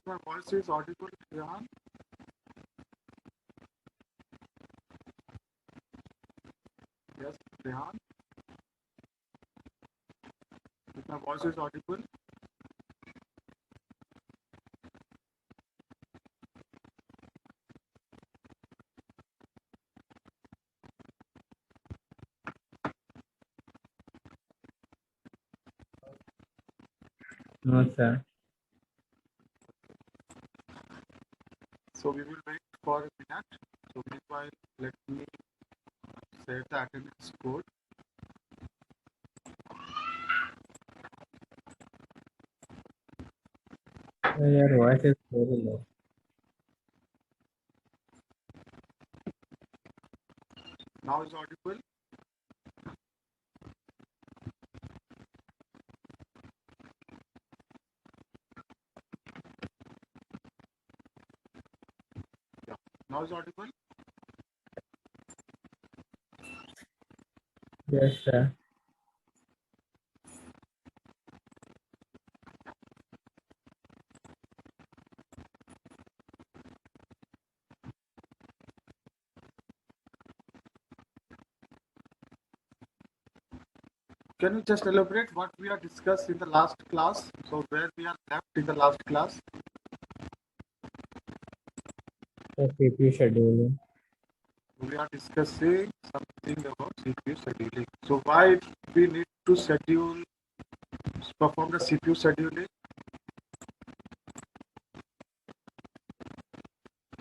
My voice is audible, Rehan? Yes, Rehan? If my voice is audible? No, sir. So we will wait for a minute. So meanwhile, let me set the attendance code. Your voice is very low. Now is audible? Yeah. Now is audible? Yes, sir. Can you just elaborate what we are discussed in the last class? So where we are left in the last class? The CPU scheduling. We are discussing something about CPU scheduling. So why we need to schedule, perform the CPU scheduling?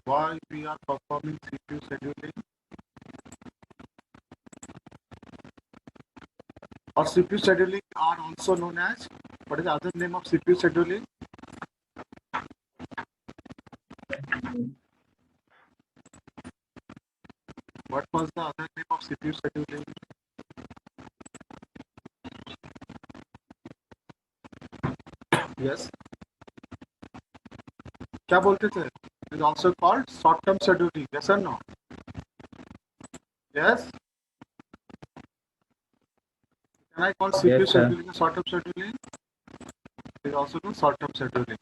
Why we are performing CPU scheduling? Or CPU scheduling are also known as, what is the other name of CPU scheduling? What was the other name of CPU scheduling? Yes. क्या बोलते थे? It is also called short-term scheduling. Yes or no? Yes. Can I call CPU Yes, sir. scheduling a short-term scheduling? It is also called short-term scheduling.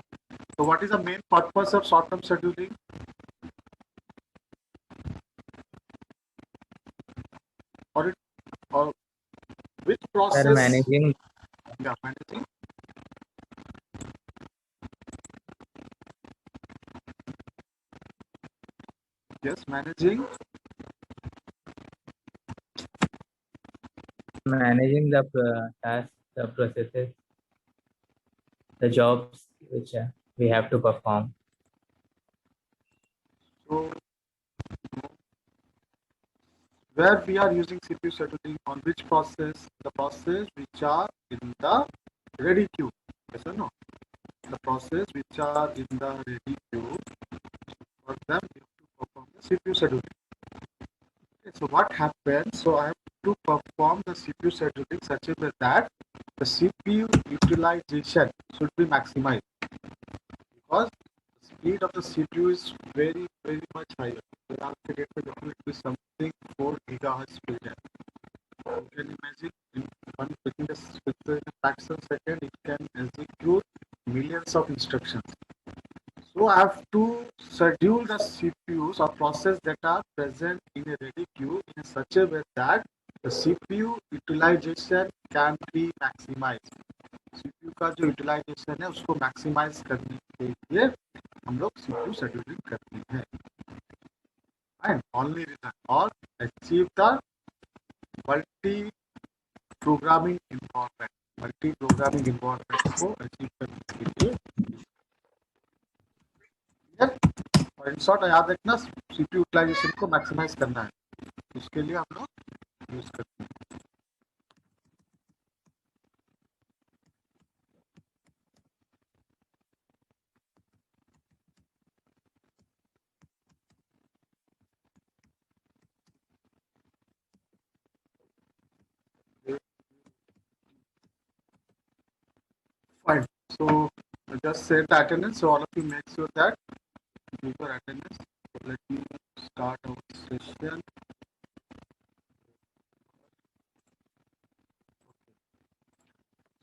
So what is the main purpose of short-term scheduling? Or it, or which Sir, process? managing Yeah, managing. Yes, managing. the tasks, the processes, the jobs which we have to perform. So where we are using CPU scheduling on which process? The process which are in the ready queue. Yes or no? The process which are in the ready queue, for them we have to perform the CPU scheduling. Okay, so what happens? So I have to perform the CPU scheduling such a way that the CPU utilization should be maximized because the speed of the CPU is very much higher. So आज के date में definitely something 4 gigahertz per second. You can imagine within a fraction second it can execute millions of instructions. So I have to schedule the CPUs or process that are present in a ready queue in such a way that the CPU utilization can be maximized. CPU का जो utilization है उसको maximize करने के लिए हम लोग CPU scheduling करते हैं. And only reason or achieve the multi programming environment. Multi programming environment को अचीव करने के लिए और इन शॉर्ट याद रखना सीपीयू यूटिलाइजेशन को मैक्सिमाइज करना है उसके लिए हम लोग यूज करते हैं. Fine. So just set the attendance. So all of you make sure that you give your attendance. So let me start our session.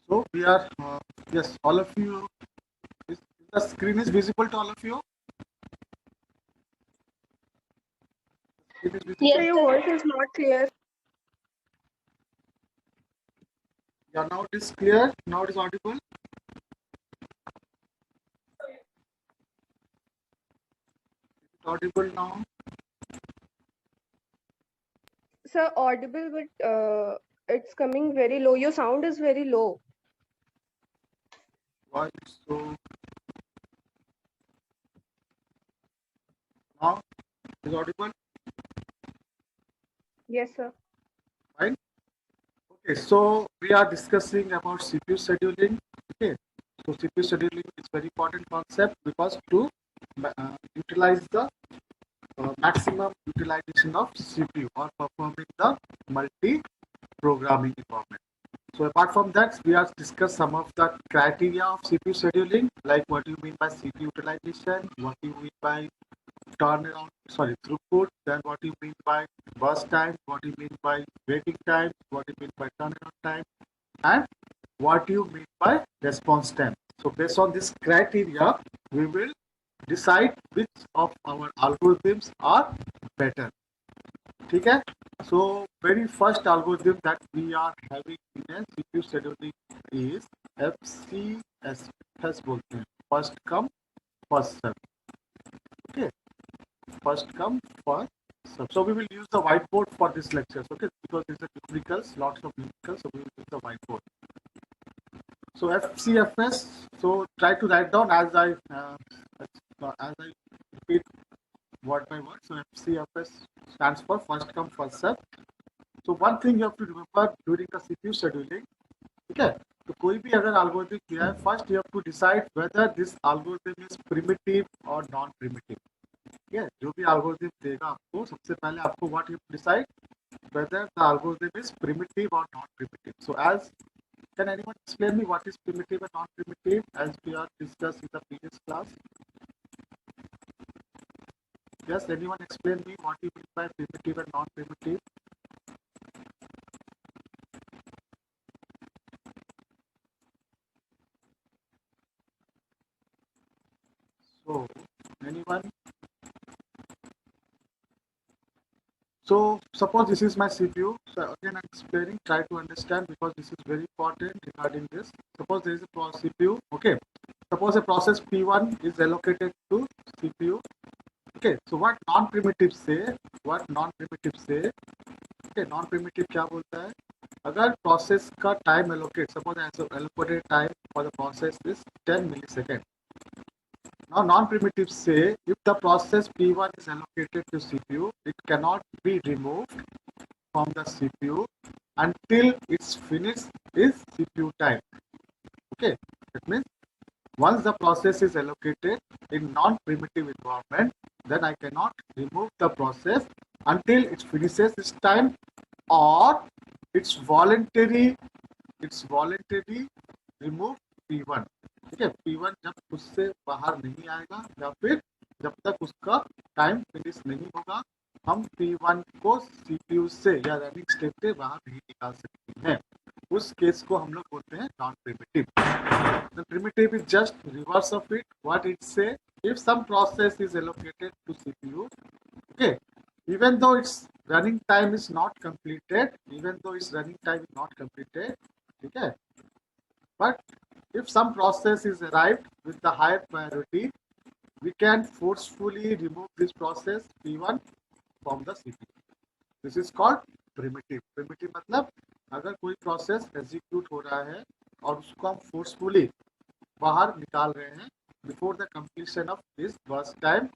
So we are yes, all of you. Is The screen is visible to all of you? It is visible. Sir, your voice is not clear. Yeah, now it is clear. Now it is audible. It's audible now. Sir, audible, but it's coming very low. Your sound is very low. Why so? Now it is audible. Yes, sir. Fine. Okay, so we are discussing about CPU scheduling. Okay, so CPU scheduling is very important concept because to utilize the maximum utilization of CPU or performing the multi-programming environment. So apart from that, we have discussed some of the criteria of CPU scheduling, like what you mean by CPU utilization, what you mean by throughput, then what you mean by burst time, what you mean by waiting time, what you mean by turnaround time, and what you mean by response time. So based on this criteria, we will decide which of our algorithms are better. Okay? So very first algorithm that we are having in a CPU scheduling is FCSS बोलते हैं, first come first serve. Okay, first come first serve. So we will use the whiteboard for this lecture. Okay, because it's a numericals, lots of numericals, so we will use the whiteboard. So FCFS. So try to write down as I repeat word by word. So FCFS stands for first come first serve. So one thing you have to remember during the CPU scheduling, okay? तो कोई भी अगर algorithm दिया है, first you have to decide whether this algorithm is primitive or non-primitive. ठीक है? जो भी algorithm देगा आपको, सबसे पहले आपको what you have to decide whether the algorithm is primitive or non-primitive. So as can anyone explain me what is primitive and non-primitive as we are discussed in the previous class? Yes, anyone explain me what you mean by primitive and non-primitive? So, anyone? So, suppose this is my CPU. So, again, I'm explaining, try to understand because this is very important regarding this. Suppose there is a CPU, okay. Suppose a process P1 is allocated to CPU. Okay, so what non-primitive say? What non-primitive say? Okay, non-primitive क्या बोलता है? अगर process का time allocate, suppose allocated time for the process is 10 milliseconds. Now, non-primitives say if the process P1 is allocated to CPU, it cannot be removed from the CPU until its finish is CPU time. Okay, that means once the process is allocated in non-primitive environment, then I cannot remove the process until it finishes its time or it's voluntary remove P1. ठीक है, P1 जब उससे बाहर नहीं आएगा या फिर जब तक उसका टाइम फिनिश नहीं होगा, हम P1 को CPU से या रनिंग स्टेट से बाहर नहीं निकाल सकते हैं. उस केस को हम लोग बोलते हैं non primitive. The primitive is just reverse of it. What it say? If some process is allocated to CPU, okay, even though its running time is not completed, okay, but if some process is arrived with the higher priority, we can forcefully remove this process P1 from the CPU. This is called primitive. Primitive मतलब अगर कोई process execute हो रहा है और उसको हम forcefully बाहर निकाल रहे हैं before the completion of this burst time,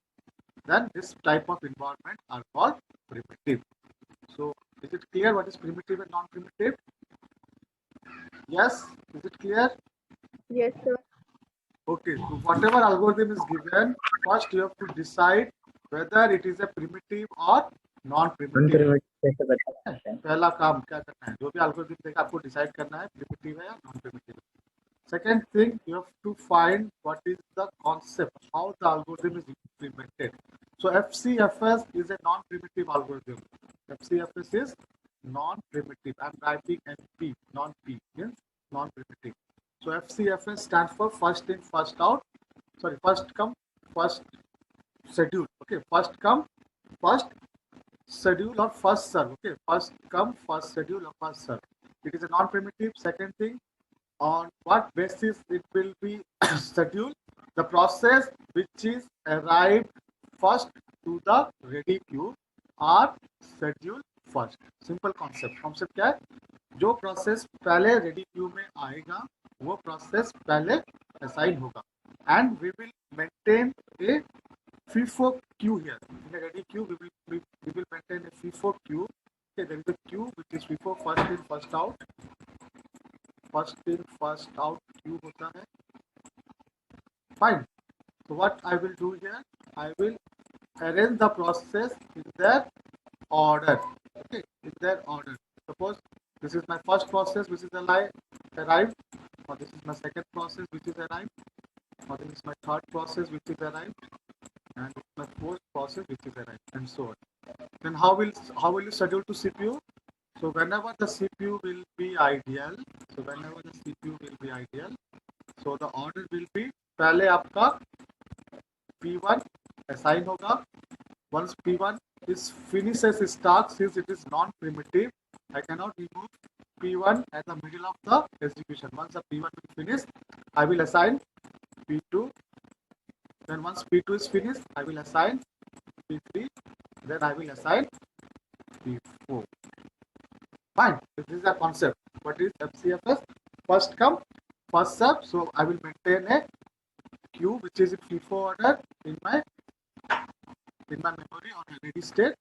then this type of environment are called primitive. So is it clear what is primitive and non-primitive? Yes, is it clear? Yes, sir. Okay, so whatever algorithm is given, first you have to decide whether it is a primitive or non-primitive. पहला काम क्या करना है, जो भी algorithm देगा आपको decide करना है primitive है या non-primitive. Second thing, you have to find what is the concept, how the algorithm is implemented. So FCFS is a non-primitive algorithm. FCFS is non-primitive. I'm writing NP, non-P means non-primitive. So FCFS stands for first in, first out. sorry, first come, first schedule. Okay, first come, first schedule or first serve. Okay, first come, first schedule or first serve. It is a non-primitive. Second thing, on what basis it will be scheduled? The process which is arrived first to the ready queue are scheduled first. Simple concept. Concept क्या है? जो process पहले ready queue में आएगा वो process पहले assign होगा and we will maintain a FIFO queue here. In a ready queue, we will maintain a FIFO queue. Okay, there is a queue which is FIFO first in, first out. First in, first out queue होता है. Fine. So what I will do here, I will arrange the process in their order. Okay, in their order. Suppose this is my first process which is arrived, or this is my second process which is arrived, or this is my third process which is arrived, and this is my fourth process which is arrived, and so on. Then how will you schedule to CPU? So whenever the CPU will be ideal, so the order will be पहले आपका P1 assign होगा. Once P1 is finishes its task, since it is non-primitive, I cannot remove P1 at the middle of the execution. Once the P1 will finish, I will assign P2. Then once P2 is finished, I will assign P3. Then I will assign P4. Fine. This is the concept. What is FCFS? First come, first serve. So I will maintain a queue which is in FIFO order in my memory on a ready state.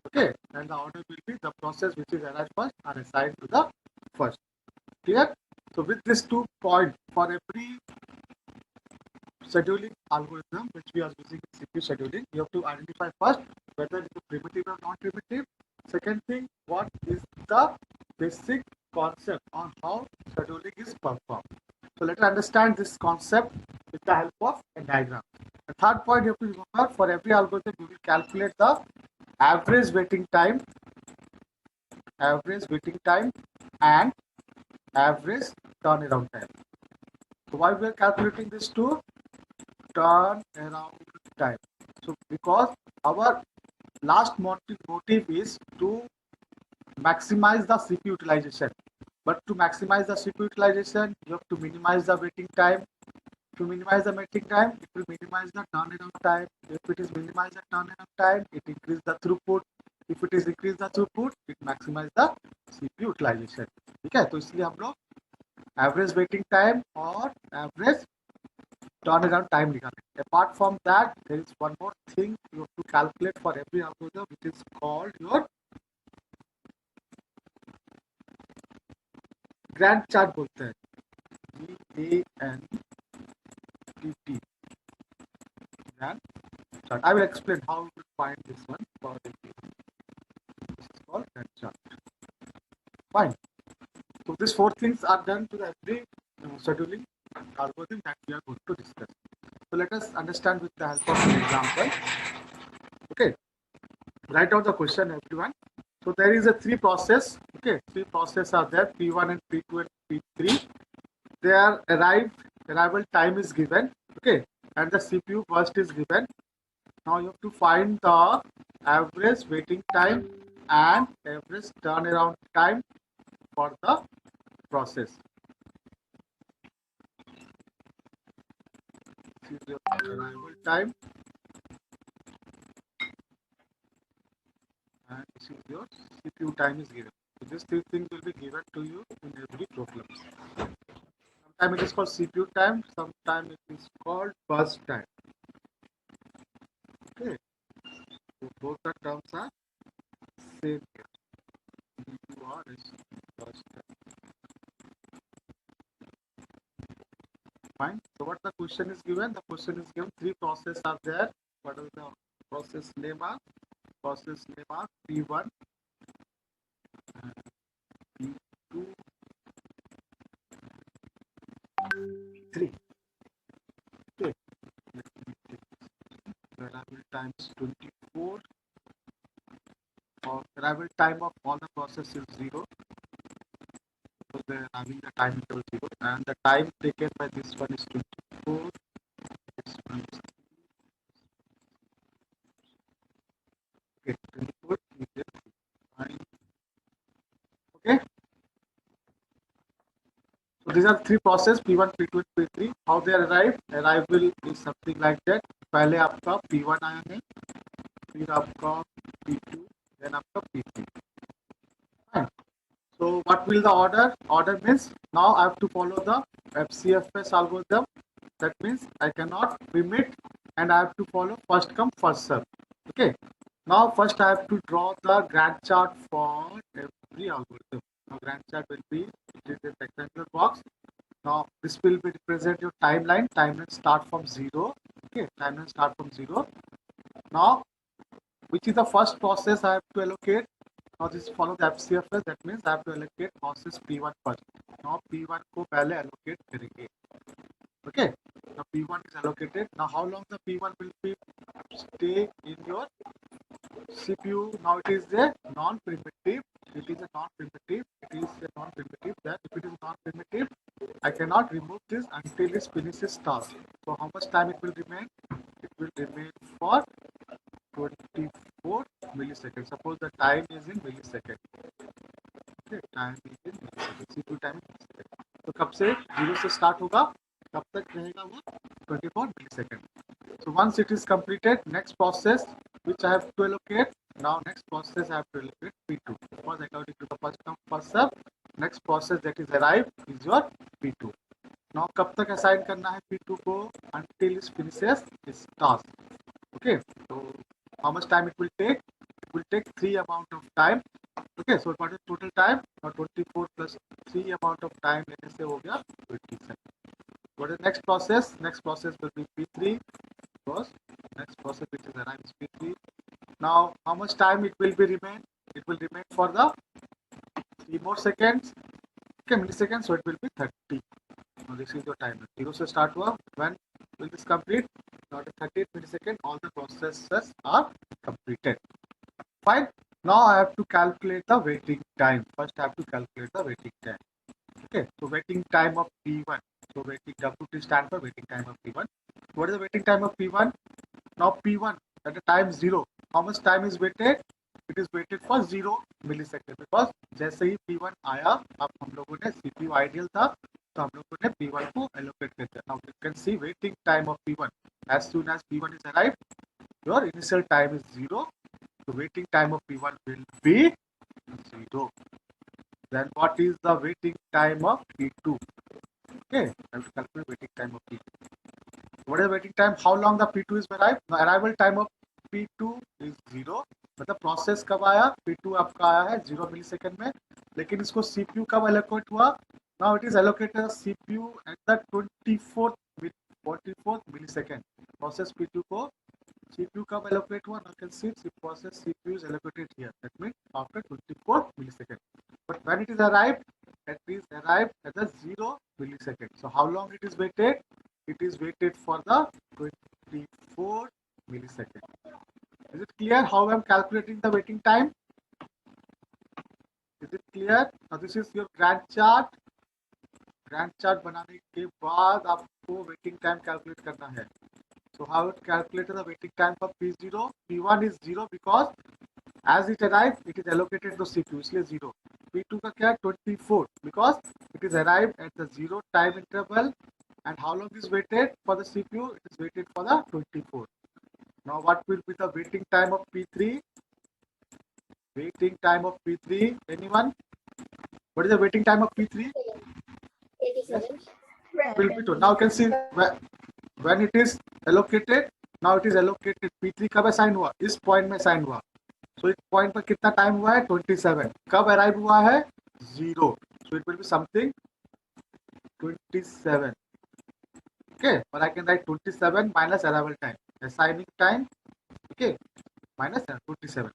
Okay, and the order will be the process which is arrived first are assigned to the first. Clear? So with these 2 points for every scheduling algorithm which we are using in CPU scheduling, you have to identify first whether it is primitive or non-primitive. Second thing, what is the basic concept on how scheduling is performed. So let us understand this concept with the help of a diagram. The third point you have to remember, for every algorithm you will calculate the average waiting time and average turnaround time. So why we are calculating this two? Turnaround time. So because our last motive is to maximize the CPU utilization. But to maximize the CPU utilization, you have to minimize the waiting time. To minimize the waiting time, it will minimize the turnaround time. If it is minimize the turnaround time, it increase the throughput. If it is increase the throughput, it maximize the CPU utilization. ठीक है, तो इसलिए हम लोग average waiting time और average turnaround time निकालेंगे. Apart from that, there is one more thing you have to calculate for every algorithm, which is called your Gantt chart बोलते हैं. GANTT. Gantt chart. I will explain how you find this one. This is called Gantt chart. Fine. So these 4 things are done to every scheduling algorithm that we are going to discuss. So let us understand with the help of an example. Okay. Write down the question, everyone. So there is a 3 process. Okay, 3 processes are there, P1 and P2 and P3. Their arrival time is given. Okay, and the CPU burst is given. Now you have to find the average waiting time and average turnaround time for the process. This is your arrival time and this is your CPU time is given. So these 3 things will be given to you in every problem. Sometimes it is called CPU time, sometimes it is called burst time. Okay, so both the terms are same here. CPU is burst time. Fine. So what the question is given? The question is given 3 processes are there. What is the process name are? Process name are P1 and P2, P3. Okay. The arrival time is 24. Or arrival time of all the process is 0. So they are having the time interval 0. And the time taken by this one is 24. This these are three process P1, P2 and P3. How they arrive? Arrival is something like that. पहले आपका P1 आया है, फिर आपका P2, then आपका P3. Fine. So what will the order? Order means now I have to follow the FCFS algorithm. That means I cannot remit and I have to follow first come first serve. Okay. Now first I have to draw the Gantt chart for every algorithm. Now Gantt chart will be it is a rectangular box. Now this will be represent your timeline. Timeline start from 0. Okay, timeline start from 0. Now which is the first process I have to allocate? Now this follow the FCFS. That means I have to allocate process P1 first. Now P1 को पहले allocate करेंगे. Okay. Now P1 is allocated. Now how long the P1 will be stay in your CPU? Now it is a non-primitive. It is a non-primitive. It is a non-primitive. That if it is non-primitive, I cannot remove this until it finishes task. So how much time it will remain? It will remain for 24 milliseconds. Suppose the time is in millisecond. Okay, time is in millisecond. CPU time is millisecond. तो कब से 0 से start होगा? कब तक रहेगा वो? 24 millisecond. So once it is completed, next process which I have to allocate. Now next process I have to allocate P2. Because according to the first come first serve, next process that is arrived is your P2. Now कब तक assign करना है P2 को? Until it finishes its task. Okay. So how much time it will take? It will take 3 amount of time. Okay. So what is total time? Now 24 plus 3 amount of time लेने से हो गया 27. What is next process? Next process will be P3. Because next process which is arrived is P3. Now how much time it will be remain? It will remain for the 3 more seconds. Okay, milliseconds. So it will be 30. Now this is your timer. 0 से start हुआ. When will this complete? Now at 30 millisecond, all the processes are completed. Fine. Now I have to calculate the waiting time. First I have to calculate the waiting time. Okay. So waiting time of P1. So waiting WT stand for waiting time of P1. What is the waiting time of P1? Now P1 at the time 0. How much time is waited? It is waited for 0 millisecond. Because जैसे ही P1 आया, अब हम लोगों ने CPU ideal था, तो हम लोगों ने P1 को allocate कर दिया. Now you can see waiting time of P1. As soon as P1 is arrived, your initial time is 0. So waiting time of P1 will be 0. Then what is the waiting time of P2? Okay, I have to calculate waiting time of P2. What is the waiting time? How long the P2 is arrived? The arrival time of P2 is 0. मतलब process कब आया? P2 आपका आया है 0 millisecond में, लेकिन इसको CPU कब एलोकेट हुआ? Now it is allocated as CPU at the 24th millisecond. Process P2 को CPU कब allocate हुआ? Now you can see process CPU is allocated here. That means after 24 millisecond. But when it is arrived at the 0 millisecond. So how long it is waited? It is waited for the 24 millisecond. Is it clear how I am calculating the waiting time? Is it clear? Now this is your Gantt chart. Gantt chart बनाने के बाद आपको waiting time calculate करना है. So how it calculated the waiting time for P0? P1 is 0 because as it arrived, it is allocated to CPU, इसलिए 0. P2 का क्या? 24 because it is arrived at the 0 time interval. And how long is waited for the CPU? It is waited for the 24. Now what will be the waiting time of P3? Waiting time of P3. Anyone? What is the waiting time of P3? 87. Will be 2. Now you can see when it is allocated. Now it is allocated. P3 कब assign हुआ? इस point में assign हुआ. So इस point पर कितना time हुआ है? 27. कब arrive हुआ है? 0. So it will be something 27. Okay, but I can write 27 minus arrival time. Assigning time, okay, minus 27.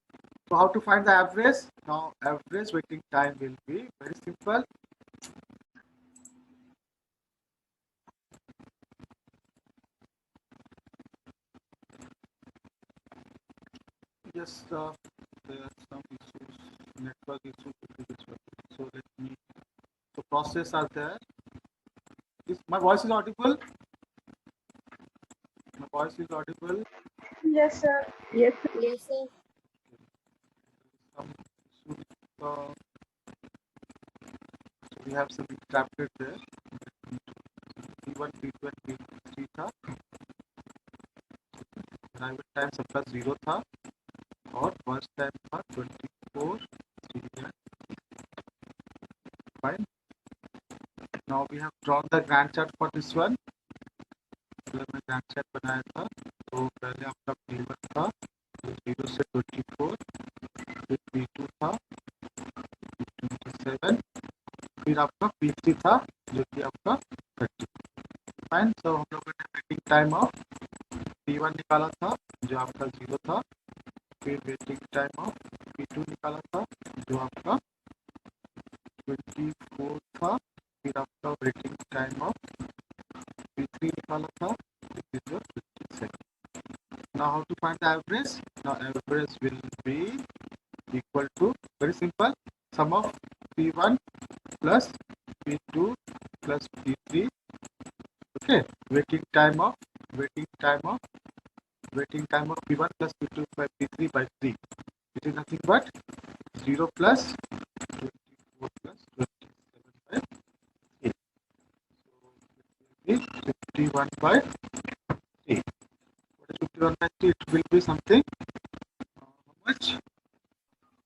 So how to find the average? Now average waiting time will be very simple. Yes, there are some issues, network issues. So let me. So process are there. My voice is audible? My voice is audible. Yes, sir. Yes, sir. Yes, sir. Some issue with, so we have some interrupted there. P1, P2 and P3 था, arrival time सबका 0 था और burst time था 24, 3 and 5. Now we have drawn the Gantt chart for this one. पहले मैं Gantt chart बनाया था, तो पहले आपका P1 था 0 से 24, फिर P2 था 27, फिर आपका P3 था जो कि आपका 30. फाइन. तो हम लोगों ने वेटिंग टाइम ऑफ P1 निकाला था जो आपका 0 था, फिर वेटिंग टाइम ऑफ P2 निकाला था जो आपका 24 था, फिर आपका वेटिंग टाइम ऑफ P3 निकाला था which is your 27. Now how to find the average? Now average will be equal to, very simple, sum of P1 plus P2 plus P3. Okay, waiting time of P1 plus P2 by P3 by 3, which is nothing but 0 plus 24 plus 27 by 3. So it will be 51 by 3. What is 51 by 3? It will be something, how much?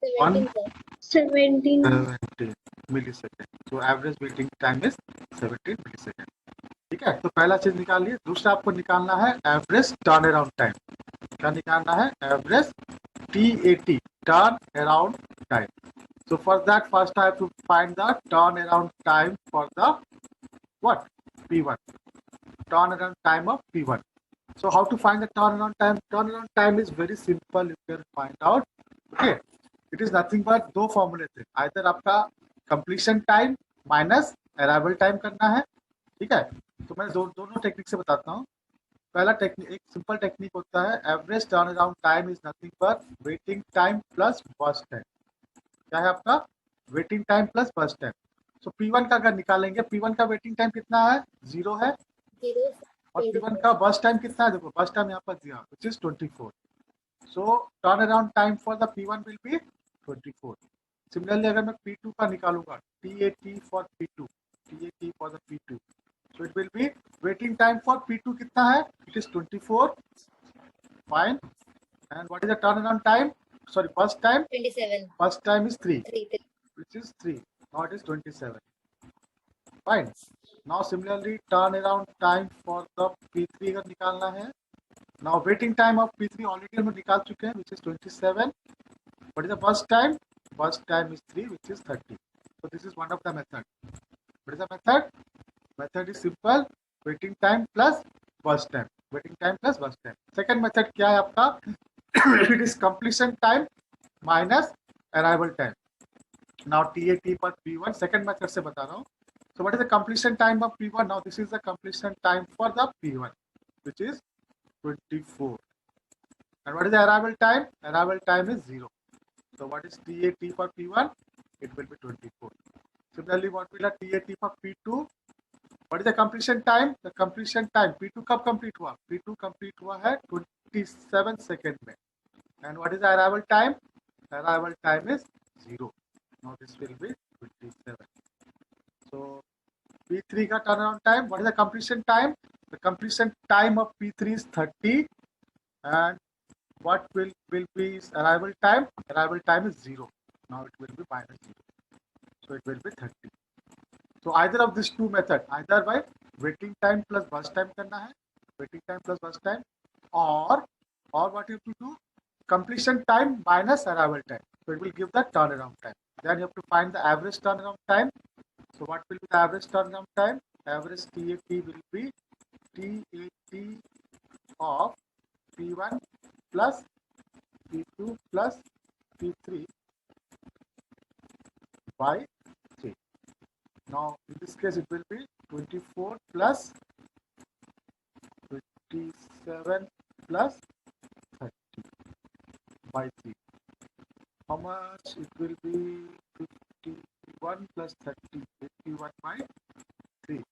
17, sir. 17. 17 millisecond. So average waiting time is 17 millisecond. ठीक है, तो पहला चीज निकाल लिए. दूसरा आपको निकालना है एवरेज टर्न अराउंड टाइम. क्या निकालना है? Average TAT, turn around time. So for that, first I have to find the turn around time for the what? P1. Turn around time of P1. So how to find the turn around time? Turn around time is very simple. You can find out. Okay. It is nothing but दो फॉर्मूले थे. Either आपका completion time minus arrival time करना है. ठीक है, तो मैं दोनों टेक्निक से बताता हूँ. पहला टेक्निक, एक सिंपल टेक्निक होता है, average turn around time is nothing but waiting time plus burst time. क्या है आपका? Waiting time plus burst time. So P1 का अगर निकालेंगे, P1 का वेटिंग टाइम कितना है? 0 है. 0. और P1 का बर्स्ट टाइम कितना है? देखो बर्स्ट टाइम यहाँ पर दिया which is 24. So turn around time for the P1 will be 24. Similarly अगर मैं P2 का निकालूंगा, TAT for P2, TAT for the P2, so it will be waiting time for P2 कितना है? It is 24. Fine. And what is the turnaround time? Sorry, burst time. 27. Burst time is 3, 3. which is 3. Now it is 27. Fine. Now similarly, turnaround time for the P3 अगर निकालना है. Now waiting time of P3 already हम निकाल चुके हैं, which is 27. What is the burst time? Burst time is 3, which is 30. So this is one of the method. What is the method? Method is simple, waiting time plus burst time. Waiting time plus burst time. Second method क्या है आपका? It is completion time minus arrival time. Now TAT पर P1, second method से बता रहा हूँ. So what is the completion time of P1? Now this is the completion time for the P1, which is 24. And what is the arrival time? Arrival time is 0. So what is TAT for P1? It will be 24. Similarly, what will be TAT for P2? What is the completion time? The completion time P2 कब complete हुआ? P2 complete हुआ है 27 second में. And what is the arrival time? Arrival time is 0. Now this will be 27. So P3 का turnaround time. What is the completion time? The completion time of P3 is 30. And what will be its arrival time? Arrival time is 0. Now it will be minus 0. So it will be 30. So either of these two methods, either by waiting time plus burst time करना है, waiting time plus burst time, or what you have to do, completion time minus arrival time. So it will give the turnaround time. Then you have to find the average turnaround time. So what will be the average turnaround time? Average TAT will be TAT of P1 plus P2 plus P3 by 3. Now in this case it will be 24 plus 27 plus 30 by 3. How much? It will be 51 plus 30, 81 by 3.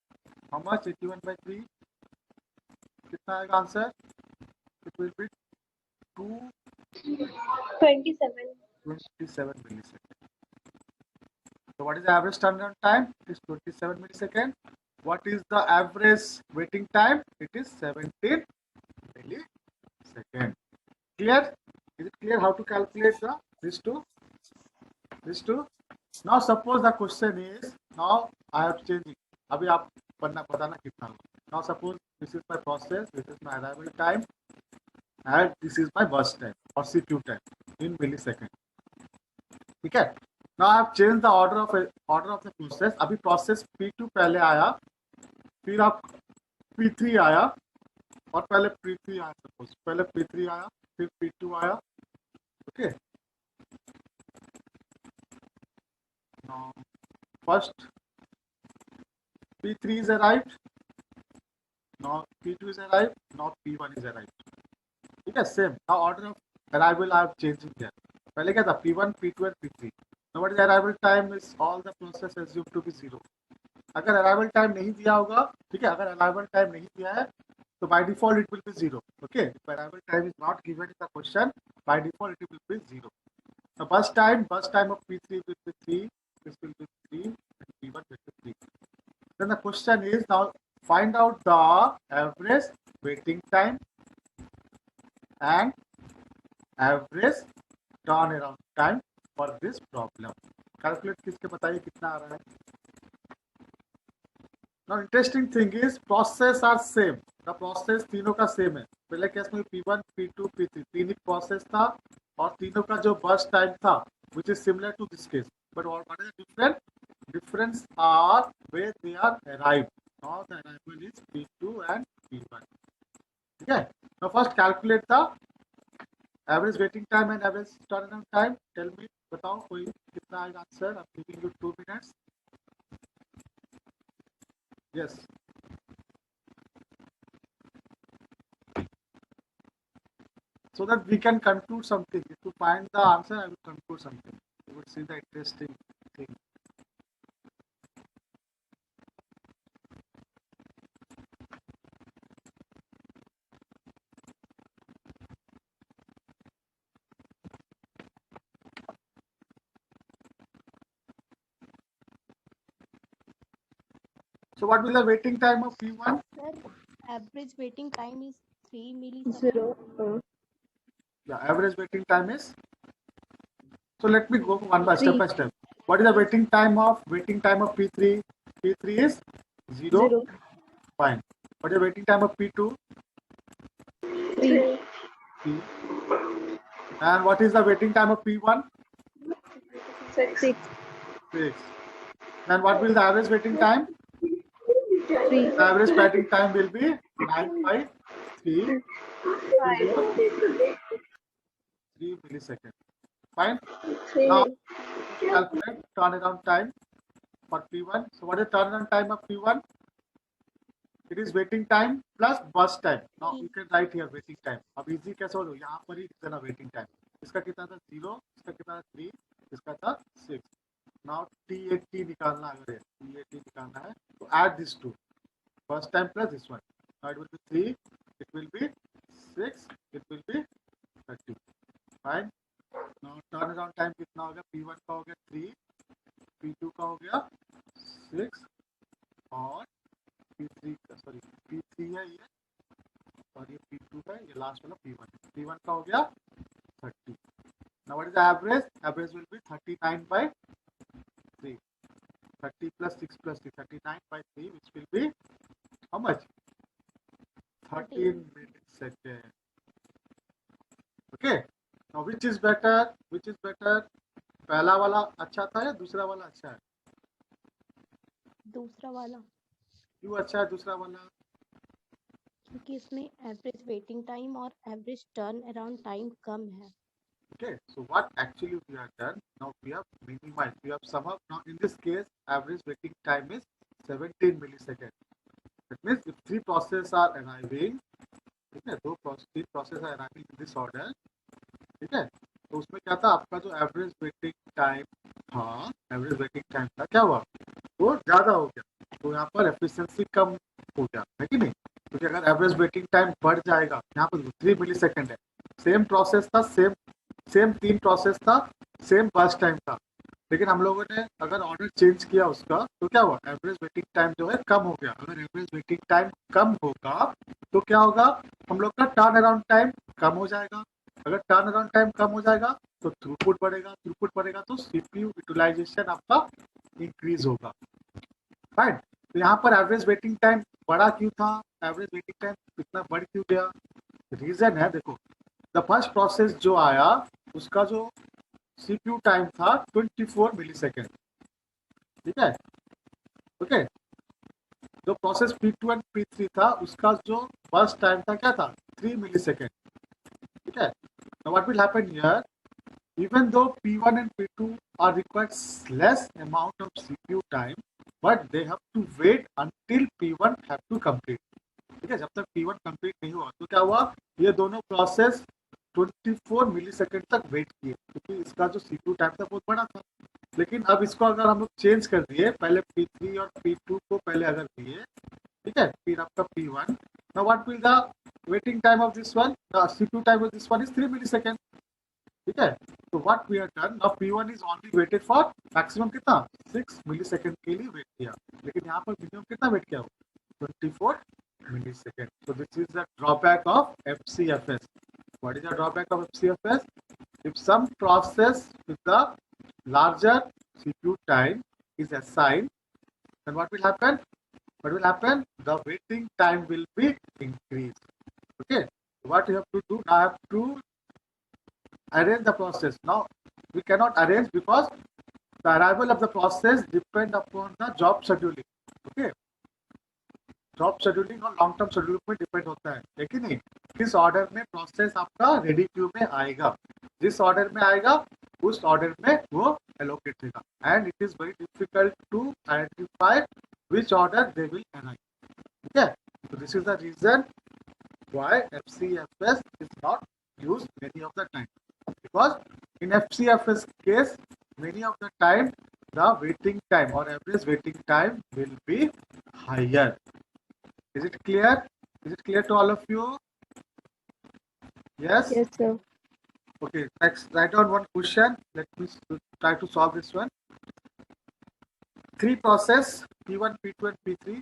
How much? 81 by 3. कितना आएगा answer? It will be 27. 27 millisecond. So what is the average turnaround time? It is 27 millisecond. what is the average waiting time? It is 17 milliseconds. Clear? Is it clear how to calculate these two? Now suppose the question is, now I have changed it. अभी आप बताना कितना. Now suppose this is my process, this is my arrival time, and this is my burst time or CPU time in millisecond. ठीक है. Now I have changed the order of the process. अभी process P2 पहले आया, फिर आप P3 आया, और पहले P3 आया. सपोज पहले P3 आया, फिर P2 आया. Okay. Now first P3 is arrived. Now P2 is arrived. Now P1 is arrived. ठीक है. Same. Now order of arrival I have changed it here. पहले क्या था? P1, P2 and P3. Now what is the arrival time? Is all the process assumed to be 0. अगर arrival time नहीं दिया होगा, ठीक है, अगर अराइवल टाइम नहीं दिया है तो by default it will be 0. Okay, if arrival time is not given in the question, by default it will be 0. The bus time of P3 will be 3, this will be 3 and P1 will be 3. Then the question is, now find out the average waiting time and average turnaround time for this problem. Calculate किसके बताइए कितना आ रहा है. Now interesting thing is process are same. The process तीनों का same है. पहले case में P1, P2, P3 तीन ही प्रोसेस था और तीनों का जो बर्स्ट टाइम था which is similar to this case. But what is the difference? Difference are where they are arrived. Now the arrival is P2 and P1. ठीक है. Now first calculate the average waiting time and average turnaround time. Tell me, बताओ कोई कितना आएगा answer. I'm giving you 2 minutes. Yes. So that we can conclude something. If you find the answer, I will conclude something. You will see the interesting thing. So what will the waiting time of P1? Sir, average waiting time is 3 milliseconds. 0. Yeah, average waiting time is. So let me go one by step by step. What is the waiting time of P3? P3 is 0. 0. Fine. What is the waiting time of P2? 3. 3. And what is the waiting time of P1? 6. 6. And what will the average waiting time? 3. The average waiting time will be 9 by 3. 3 milliseconds. Fine. Now calculate turnaround time for P1. So what is turnaround time of P1? It is waiting time plus burst time. Now you can write here waiting time. अब easy कैसे हो? यहाँ पर ही कितना waiting time. इसका कितना था 0, इसका कितना था 3, इसका था 6. Now T80 निकालना अगर है, T80 निकालना है तो add this two. First time plus this one. Now it will be 3, it will be 6, it will be 30. Fine. Now turnaround time कितना हो गया? P1 का हो गया 3, P2 का हो गया 6 और P3 का, सॉरी P3 है ये और ये P2 है, ये लास्ट वाला P1 है. P1 का हो गया 30. Now what is the average? Average will be 39 by 3. 30 plus 6 plus 3, 39 by 3, which will be how much? 13 milliseconds. Okay. Now which is better? Which is better? पहला वाला अच्छा था या दूसरा वाला अच्छा है? दूसरा वाला, क्यों अच्छा है दूसरा वाला? क्योंकि इसमें एवरेज वेटिंग टाइम और एवरेज टर्न अराउंड टाइम कम है. Okay, so what actually we have done, now we have minimized, we have sum up. Now in this case, average waiting time is 17 milliseconds. That means if 3 processes are arriving, ठीक है, 3 processes are arriving in this order, ठीक है, तो उसमें क्या था, आपका जो एवरेज वेटिंग टाइम था, क्या हुआ, वो ज़्यादा हो गया, तो यहाँ पर एफिशिएंसी कम हो गया, है कि नहीं? क्योंकि अगर एवरेज वेटिंग टाइम बढ़ जाएगा, यहाँ पर 3 मिलीसेकंड है, सेम प्रोसेस था, सेम 3 प्रोसेस था, सेम बर्स्ट टाइम था, लेकिन हम लोगों ने अगर ऑर्डर चेंज किया उसका तो क्या हुआ, एवरेज वेटिंग टाइम जो है कम हो गया। अगर एवरेज वेटिंग टाइम कम होगा तो क्या होगा, हम लोग का टर्न अराउंड टाइम कम हो जाएगा। अगर टर्न अराउंड टाइम कम हो जाएगा तो थ्रूपुट बढ़ेगा, थ्रूपुट बढ़ेगा तो सीपीयू यूटिलाइजेशन आपका इंक्रीज होगा। फाइन। तो यहाँ पर एवरेज वेटिंग टाइम बड़ा क्यों था, एवरेज वेटिंग टाइम इतना बढ़ क्यों गया? रीजन है, देखो द फर्स्ट प्रोसेस जो आया उसका जो सीपीयू टाइम था 24 मिली सेकेंड, ठीक है, ओके। जो प्रोसेस P2 एंड P3 था उसका जो फर्स्ट टाइम था क्या था, 3 मिली सेकेंड, ठीक है। Now what will happen here, even though P1 and P2 are required less amount of CPU time, but they have to wait until P1 have to complete, ठीक है। जब तक P1 कंप्लीट नहीं हुआ तो क्या हुआ, ये दोनों प्रोसेस 24 मिली सेकेंड तक वेट किए, क्योंकि इसका जो CPU टाइम था बहुत बड़ा था। लेकिन अब इसको अगर हम लोग चेंज कर दिए, पहले P3 और P2 को पहले अगर दिए, ठीक है, फिर आपका P1, now what will the waiting time of this one, the CPU time of this one is 3 millisecond, ठीक है। तो what we have done, now P1 is only waited for maximum कितना, 6 मिलीसेकंड के लिए वेट किया, लेकिन यहाँ पर मिनिमम कितना वेट किया, 24 millisecond. So this is the drawback of FCFS. What is the drawback of FCFS? If some process with the larger CPU time is assigned, then what will happen? What will happen? The waiting time will be increased. Okay. What you have to do? I have to arrange the process. Now we cannot arrange because the arrival of the process depend upon the job scheduling. Okay. Job scheduling और long term scheduling में depend होता है कि नहीं, किस order में process आपका ready queue में आएगा, जिस ऑर्डर में आएगा उस ऑर्डर में वो एलोकेट होगा, and it is very difficult to identify which order they will arrive, ठीक है। तो this is the reason why FCFS is not used many of the time, because in FCFS case many of the time the waiting time or average waiting time will be higher. Is it clear? Is it clear to all of you? Yes? Yes, sir. Okay, next, write down one question. Let me try to solve this one. Three process, P1, P2 and P3.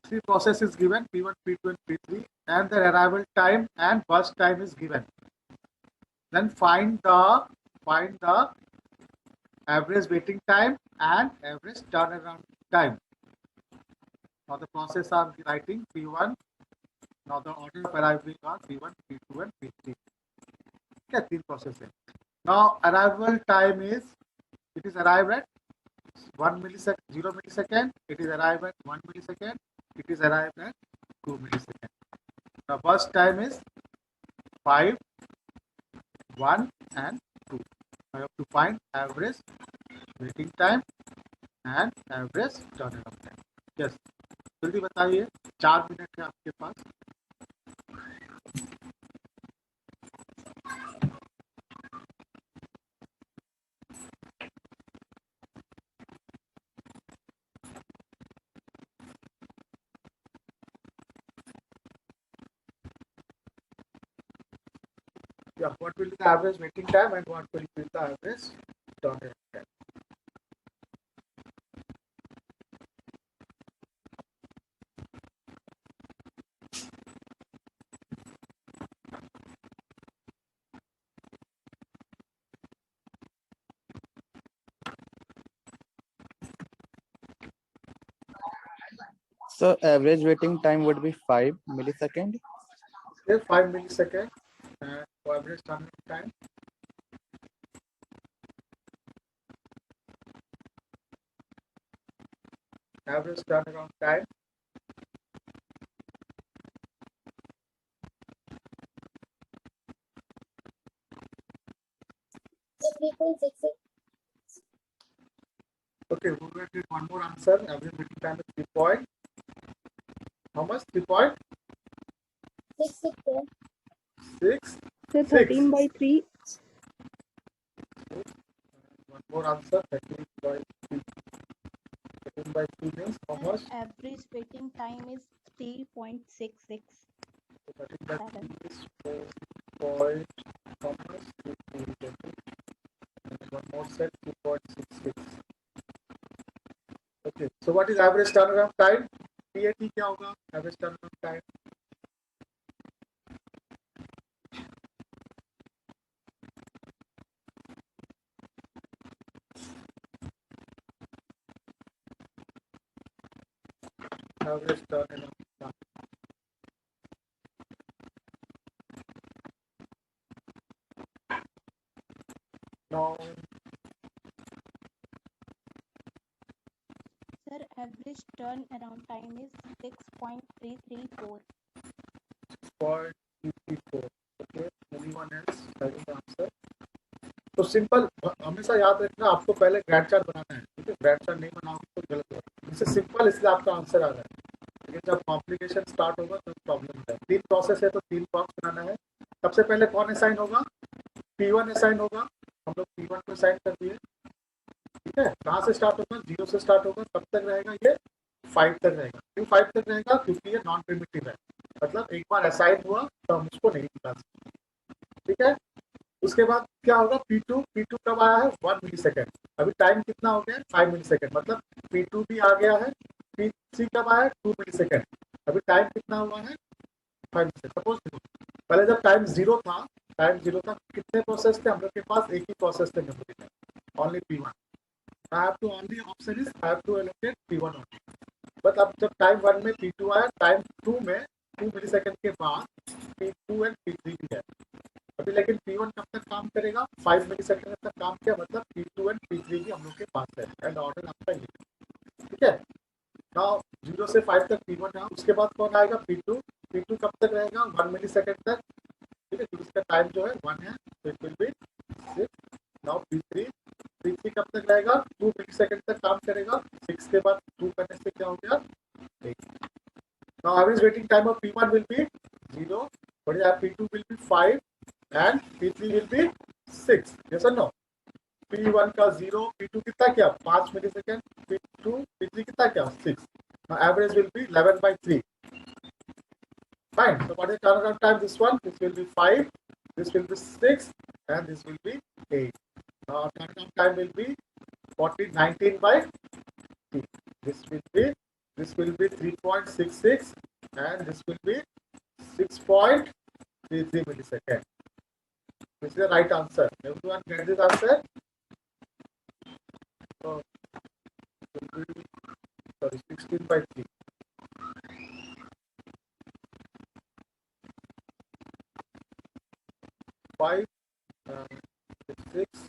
Three process is given, P1, P2 and P3, and their arrival time and burst time is given. Then find the average waiting time and average turnaround time. Now the process are writing P1. Now the order of arrival are P1, P2 and P3. Okay, three processes. Now arrival time is, it is arrived at 1 millisecond, 0 millisecond. It is arrived at 1 millisecond. It is arrived at 2 millisecond. The burst time is 5, 1 and 2. I have to find average waiting time and average turnaround time. Yes. जल्दी बताइए, 4 minute है आपके पास। Yeah, what will be the average waiting time and what will be the average turnaround time? So average waiting time would be 5 millisecond. Okay, 5 milliseconds and average turnaround time. Average turnaround time. So 3.66. Okay, we will get one more answer. Average waiting time is 3 point. How much? 3 point? 6. 6. So Six. 13 by 3. One more answer. 13 by 3. 13 by 3 means how much? Average waiting time is 3.66. So 13 by 3 is 4. 2.3 and one more set 2.66. Okay, so what is average turnaround time? PAT क्या होगा? Average turnaround time. Average turnaround time. Now, Sir, average turnaround time is 6.334. 0.334. Okay, anyone else having the answer? तो simple हमेशा याद रखना, आपको पहले grand chart बनाना है, ठीक है? ग्रैंड चार्ट नहीं बनाओगे तो गलत होगा। इससे सिंपल, इसलिए आपका आंसर आ रहा है, लेकिन जब कॉम्प्लिकेशन स्टार्ट होगा तो प्रॉब्लम होता है। 3 प्रोसेस है तो 3 बॉक्स बनाना है। सबसे पहले कौन असाइन होगा? P1 असाइन होगा। हम लोग P1 को असाइन कर दिए, ठीक है? कहाँ से स्टार्ट होगा? 0 से स्टार्ट होगा। कब तक रहेगा ये? 5 तक रहेगा। क्यों 5 तक रहेगा? क्योंकि ये नॉन प्रिमिटिव है, मतलब एक बार असाइन हुआ तो हम उसको नहीं निकाल सकते, ठीक है? उसके बाद क्या होगा? P2 कब आया है? 1 मिली सेकेंड। अभी टाइम कितना हो गया? 5 मिली सेकेंड, मतलब P2 भी आ गया है। P3 कब आया? 2 मिली सेकेंड। अभी टाइम कितना हुआ है? 5 मिली सेकेंड। सपोज पहले जब टाइम जीरो था, कितने प्रोसेस थे हम लोग के पास? एक ही प्रोसेस थे मेमोरी में, only P1। I have to only option is I have to allocate P1 only. But अब जब टाइम 1 में P2 आया, टाइम 2 में 2 मिली सेकेंड के बाद P2 एंड P3 भी है। अभी लेकिन P1 कब तक काम करेगा? 5 मिली सेकेंड तक काम किया, मतलब P2 एंड P3 भी हम लोग के पास है, एंड ऑर्डर आपका ये, ठीक है? नाउ 0 से 5 तक P1 है। उसके बाद कौन आएगा? P2 कब तक रहेगा? 1 मिली सेकेंड तक, ठीक है? तो उसका टाइम जो है 1 है, तो it will be 6। Now P3 कब तक रहेगा? 2 मिली सेकेंड तक काम करेगा। 6 के बाद 2 करने से क्या हो गया? 8। Now average waiting time of P1 will be 0, बढ़िया। P2 will be 5 and P3 will be 6. Yes or no? P1 का 0, P2 कितना क्या? 5 मिली सेकेंड, P3 कितना क्या? 6. Now average will be 11/3. Fine. So what is the turnaround time? This one, this will be 5, this will be 6, and this will be 8. Now turnaround time will be 19/3. This will be 3.66, and this will be 6.33 millisecond. This is the right answer. Everyone get this answer? So, sorry, 16/3. 5, 6.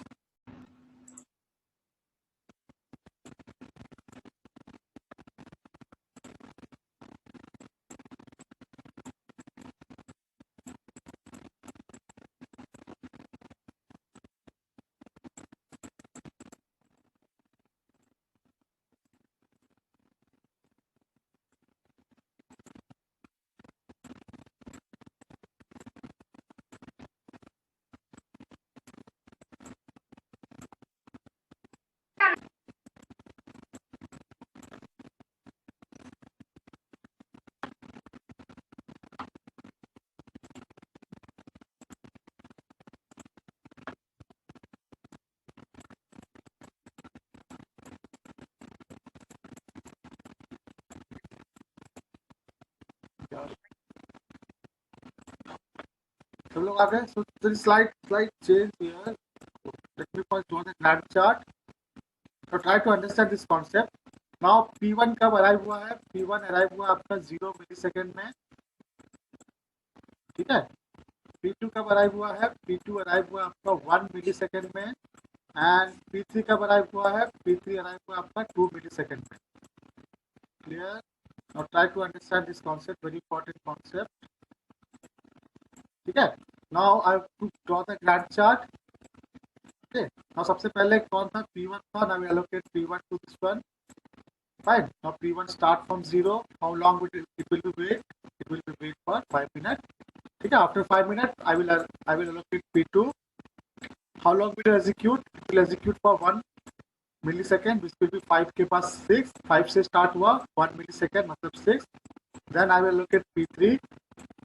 सब लोग आ गए? So the slide change here. Let me first draw the Gantt chart. So try to understand this concept. Now P1 कब arrive हुआ है? P1 arrive हुआ आपका 0 मिली second में, ठीक है? P2 कब अराइव हुआ है? P2 अराइव हुआ आपका 1 मिली सेकेंड में, एंड P3 कब अराइव हुआ है? P3 अराइव हुआ आपका 2 मिली सेकेंड में। Clear? Now try to understand this concept, very important concept. ठीक है? Now I have to draw the Gantt chart. Okay. Now सबसे पहले कौन था? P1 था. Now we allocate P1 to this one. Fine. Now P1 start from 0. How long it will be wait? It will be wait for 5 minutes. ठीक है? After 5 minutes, I will allocate P2. How long will it execute? It will execute for 1 millisecond, which will be 5 के पास 6. 5 से start हुआ, 1 millisecond मतलब 6. Then I will allocate P3.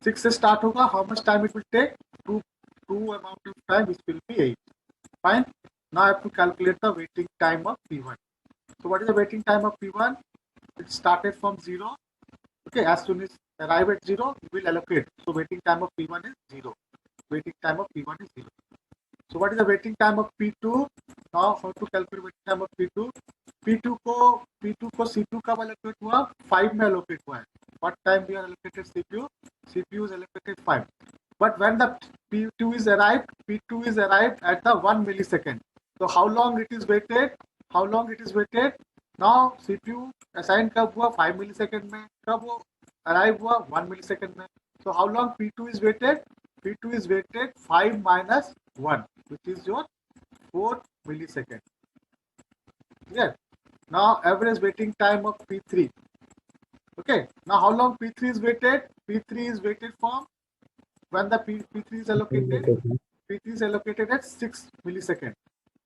6 से start होगा. How much time it will take? 2 amount of time, which will be 8. Fine. Now I have to calculate the waiting time of P1. So what is the waiting time of P1? It started from 0. Okay, as soon as arrive at 0, we will allocate. So waiting time of P1 is 0. Waiting time of P1 is 0. So what is the waiting time of P2? Now how to calculate waiting time of P2? P2 को C2 कब allocate हुआ? 5 में allocate हुआ है. What time we are allocated CPU? CPU is allocated 5. But when the P2 is arrived at the 1 millisecond. So how long it is waited? How long it is waited? Now CPU assign कब हुआ? 5 millisecond में. कब वो arrive हुआ? 1 millisecond में. So how long P2 is waited? P2 is waited 5 minus 1, which is your 4 millisecond. Clear? Now average waiting time of P3. Okay. Now how long P3 is waited? P3 is waited from when the P3 is allocated. P3 is allocated at 6 millisecond.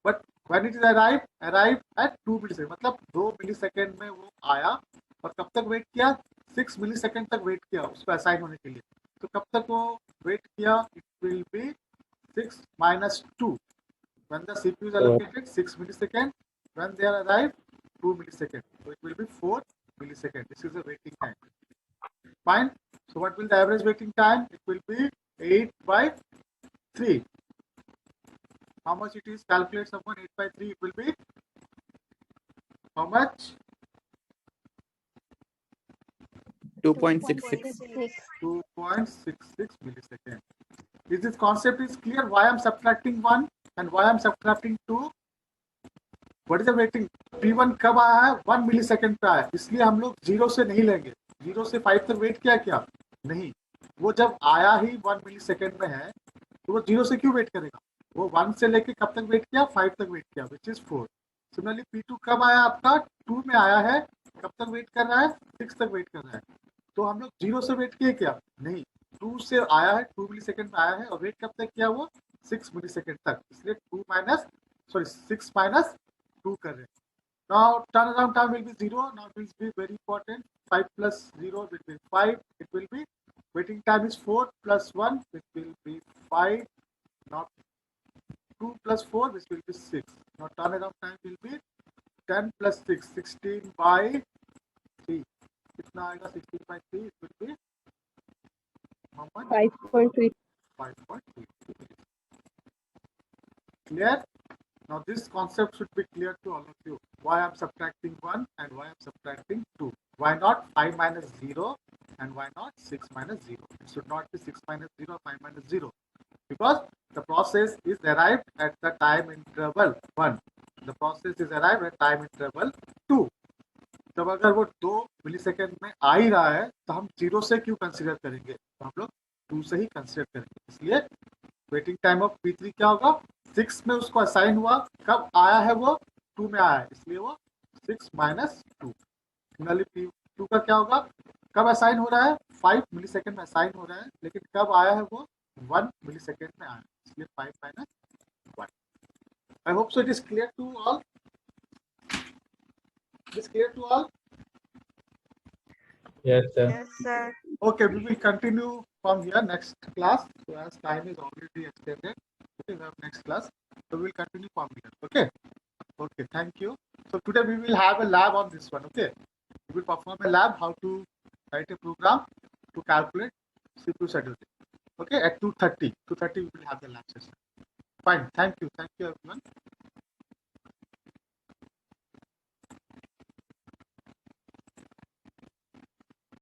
But when it is arrived at 2 millisecond. मतलब 2 millisecond में वो आया और कब तक wait किया? 6 millisecond तक wait किया उसको असाइन होने के लिए. तो कब तक वो वेट किया? It will be 6 minus 2. When the CPU is allocated 6 millisecond, when they are arrived 2 millisecond. So it will be 4 millisecond. This is the waiting time. Fine. So what will the average waiting time? It will be 8 by 3. How much it is? Calculate someone. 8 by 3. It will be how much? 2.66. 2.66 millisecond. Is this concept is clear? Why I'm subtracting 1 and why I'm subtracting 2? What is the waiting? P1 कब आया है? 1 millisecond पे आया. इसलिए हम लोग 0 से नहीं लेंगे. 0 से 5 तक वेट किया क्या? नहीं. वो जब आया ही 1 मिलीसेकंड में है तो वो 0 से क्यों वेट करेगा? वो 1 से लेके कब तक वेट किया? 5 तक वेट किया, which is 4. सिमिलरली P2 कब आया आपका? 2 में आया है. कब तक वेट कर रहा है? 6 तक वेट कर रहा है. तो हम लोग 0 से वेट किए क्या? नहीं. 2 से आया है, 2 मिलीसेकंड में आया है और वेट कब तक किया? वो 6 मिलीसेकंड तक. इसलिए 6 minus 2 कर रहे हैं. Now turnaround time will be 0. Now it will be very important. 5 plus 0 will be 5. It will be waiting time is 4 plus 1, which will be 5. Not 2 plus 4, which will be 6. Now turnaround time will be 10 plus 6, 16 by 3. कितना आएगा? 16 by 3. It will be how much? 5.3. 5.3. Clear? Now this concept should be clear to all of you. Why I'm subtracting 1 and why I'm subtracting 2. Why not 5 minus 0 and why not 6 minus 0? It should not be 6 minus 0, 5 minus 0. Because the process is arrived at the time interval 1. The process is arrived at time interval 2. जब अगर वो 2 millisecond में आ ही रहा है तो हम 0 से क्यों कंसीडर करेंगे? तो हम लोग 2 से ही कंसीडर करेंगे. इसलिए वेटिंग टाइम ऑफ P3 क्या होगा? 6 में उसको असाइन हुआ. कब आया है? वो 2 में आया है, इसलिए वो 6 minus 2. सिमिलरली P2 का क्या होगा? कब असाइन हो रहा है? 5 मिलीसेकंड में असाइन हो रहा है, लेकिन कब आया है? वो 1 मिलीसेकंड में आया है, इसलिए 5 minus 1. I hope so it is clear to all. It is clear to all? Yes, sir. Yes, sir. Okay, we will continue from here next class. So as time is already extended, okay, we have next class. So we will continue from here. Okay. Okay, thank you. So today we will have a lab on this one. Okay. We will perform a lab how to write a program to calculate CPU scheduling. Okay, at 2:30. 2:30 we will have the lab session. Fine. Thank you. Thank you everyone.